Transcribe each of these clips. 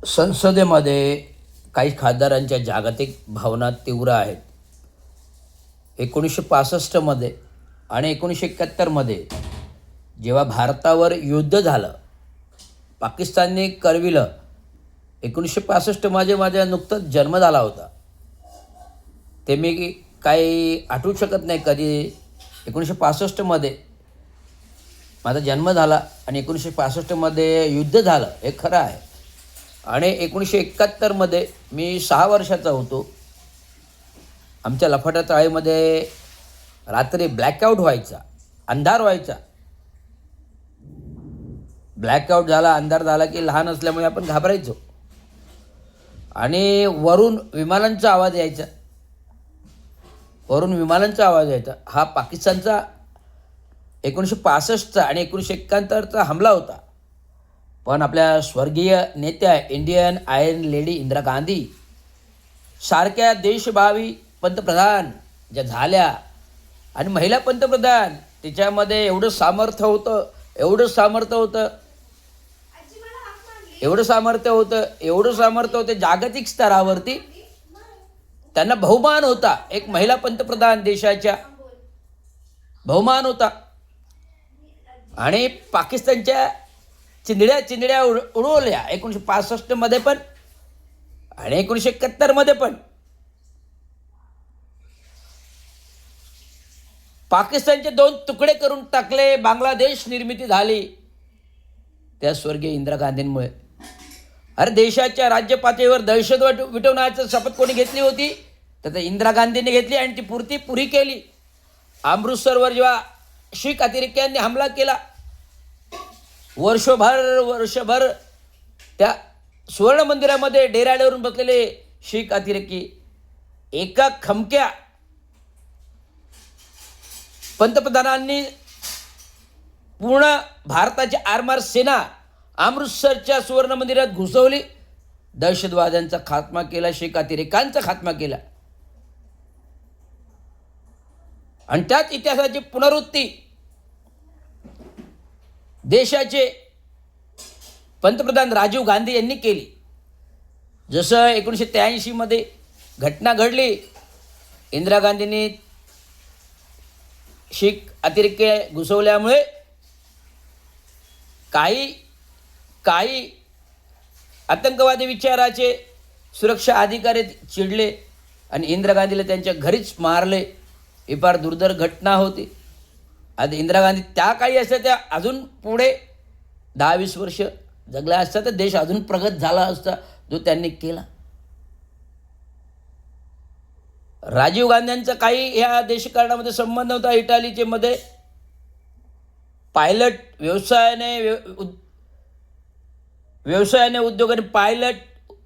संसदेमध्ये काही खासदारांच्या जागतिक भावना तीव्र आहेत. 1965मध्ये आणि 1971मध्ये जेव्हा भारतावर युद्ध झालं, पाकिस्तानने करविलं. 1965 माझ्या नुकताच जन्म झाला होता. ते मी काही आठवू शकत नाही कधी. 1965मध्ये माझा जन्म झाला आणि 1965मध्ये युद्ध झालं हे खरं आहे. आणि 1971मध्ये मी 6 वर्षाचा होतो. आमच्या लफाटा चाळीमध्ये रात्री ब्लॅकआउट व्हायचा, अंधार व्हायचा. ब्लॅकआउट झाला, अंधार झाला की लहान असल्यामुळे आपण घाबरायचो. आणि वरून विमानांचा आवाज यायचा. हा पाकिस्तानचा 1965चा आणि 1971चा हमला होता. पण आपल्या स्वर्गीय नेत्या Indian iron lady Indira Gandhi सारख्या देशभावी पंतप्रधान ज्या झाल्या आणि महिला पंतप्रधान, तिच्यामध्ये एवढं सामर्थ्य होतं जागतिक स्तरावरती त्यांना बहुमान होता. एक महिला पंतप्रधान देशाच्या बहुमान होता. आणि पाकिस्तानच्या चिंधड्या उडवल्या 1965मध्ये पण आणि 1971मध्ये पण. पाकिस्तानचे 2 तुकडे करून टाकले. बांगलादेश निर्मिती झाली त्या स्वर्गीय इंदिरा गांधींमुळे. अरे देशाच्या राज्य पातळीवर दहशतवाद मिटवण्याची शपथ कोणी घेतली होती? तर इंदिरा गांधींनी घेतली आणि ती पुरी केली. अमृतसरवर जेव्हा शीख अतिरेक्यांनी हमला केला, वर्षभर त्या सुवर्ण मंदिरामध्ये डेराड्यावरून बसलेले शीख अतिरेकी एका खमक्या पंतप्रधानांनी पूर्ण भारताची आरमार सेना अमृतसरच्या सुवर्ण मंदिरात घुसवली. दहशतवाद्यांचा खात्मा केला, शीख अतिरेकांचा खात्मा केला. आणि त्याच इतिहासाची पुनरुत्ती देशाचे पंतप्रधान राजीव गांधी यांनी केली. जसं 1983मध्ये घटना घडली, इंदिरा गांधींनी शीख अतिरेकी घुसवल्यामुळे काही आतंकवादी विचाराचे सुरक्षा अधिकारी चिडले आणि इंदिरा गांधीला त्यांच्या घरीच मारले. ही फार दुर्धर घटना होती. आता इंदिरा गांधी त्या काळी असत्या त्या अजून पुढे 10-20 वर्ष जगल्या असत्या तर देश अजून प्रगत झाला असता जो त्यांनी केला. राजीव गांधींचा काही ह्या देशकारणामध्ये संबंध होता. इटालीचे मध्ये पायलट व्यवसायाने उद्योगाने पायलट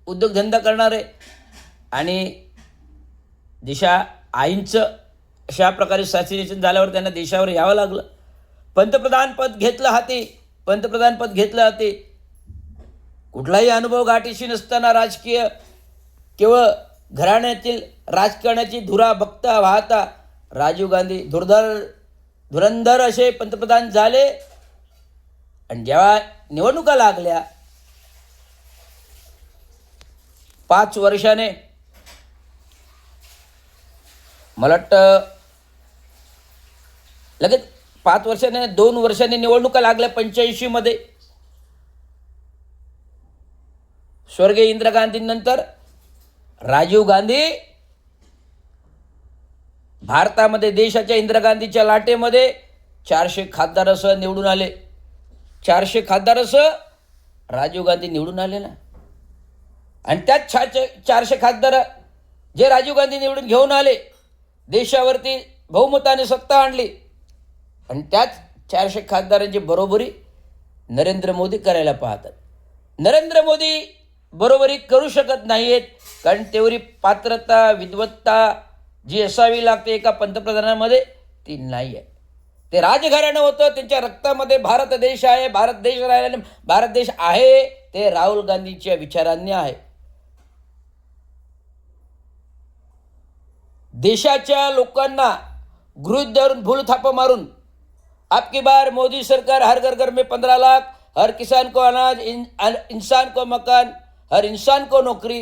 उद्योगधंदा करणारे आणि दिशा आईंचं अशा प्रकारे सॅसिनेशन झाल्यावर त्यांना देशावर यावं लागलं. पंतप्रधान पद घेतलं हाती. कुठलाही अनुभव गाठीशी नसताना राजकीय केवळ घराण्यातील राजकारणाची धुरा बघता वाहता राजीव गांधी धुरंधर असे पंतप्रधान झाले. आणि जेव्हा निवडणुका लागल्या 5 वर्षाने, मला वाटतं लगेच 5 वर्षाने 2 वर्षांनी निवडणुका लागल्या 85मध्ये. स्वर्गीय इंदिरा गांधींनंतर राजीव गांधी भारतामध्ये देशाच्या इंदिरा गांधीच्या लाटेमध्ये 400 खासदारासह निवडून आले. 400 खासदारासह राजीव गांधी निवडून आले ना. आणि त्याच 400 खासदार जे राजीव गांधी निवडून घेऊन आले, देशावरती बहुमताने सत्ता आणली. आणि त्याच 400 खासदारांची बरोबरी नरेंद्र मोदी करायला पाहतात. नरेंद्र मोदी बरोबरी करू शकत नाहीत, कारण तेवढी पात्रता विद्वत्ता जी असावी लागते एका पंतप्रधानामध्ये ती नाही आहे. ते राजघराणं होतं, त्यांच्या रक्तामध्ये भारत देश आहे. भारत देश आहे ते राहुल गांधीच्या विचारांनी आहे. देशाच्या लोकांना गृहीत धरून भूलथापा मारून अब की बार मोदी सरकार हर घर घर में 15 लाख, हर किसान को अनाज, इंसान को मकान, हर इंसान को नौकरी